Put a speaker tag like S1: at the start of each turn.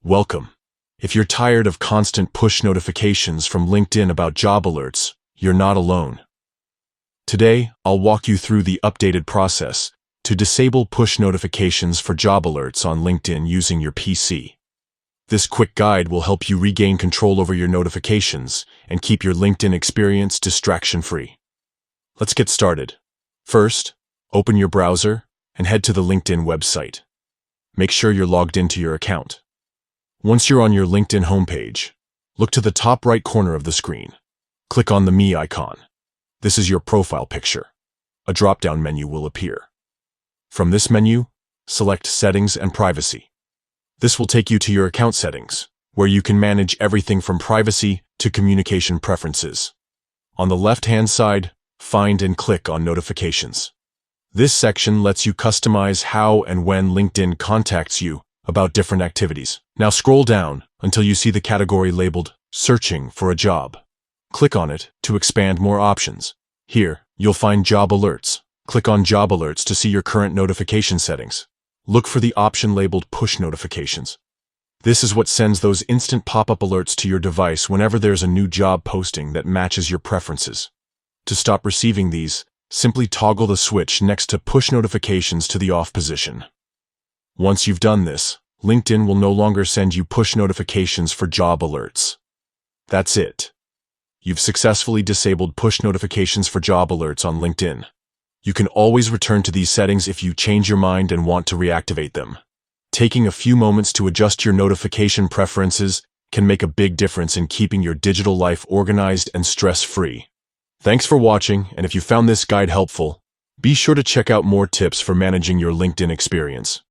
S1: Welcome. If you're tired of constant push notifications from LinkedIn about job alerts, you're not alone. Today, I'll walk you through the updated process to disable push notifications for job alerts on LinkedIn using your PC. This quick guide will help you regain control over your notifications and keep your LinkedIn experience distraction-free. Let's get started. First, open your browser and head to the LinkedIn website. Make sure you're logged into your account. Once you're on your LinkedIn homepage, look to the top right corner of the screen. Click on the Me icon. This is your profile picture. A drop-down menu will appear. From this menu, select Settings and Privacy. This will take you to your account settings, where you can manage everything from privacy to communication preferences. On the left-hand side, find and click on Notifications. This section lets you customize how and when LinkedIn contacts you about different activities. Now scroll down until you see the category labeled Searching for a Job. Click on it to expand more options. Here, you'll find Job Alerts. Click on Job Alerts to see your current notification settings. Look for the option labeled Push Notifications. This is what sends those instant pop-up alerts to your device whenever there's a new job posting that matches your preferences. To stop receiving these, simply toggle the switch next to Push Notifications to the off position. Once you've done this, LinkedIn will no longer send you push notifications for job alerts. That's it. You've successfully disabled push notifications for job alerts on LinkedIn. You can always return to these settings if you change your mind and want to reactivate them. Taking a few moments to adjust your notification preferences can make a big difference in keeping your digital life organized and stress-free. Thanks for watching, and if you found this guide helpful, be sure to check out more tips for managing your LinkedIn experience.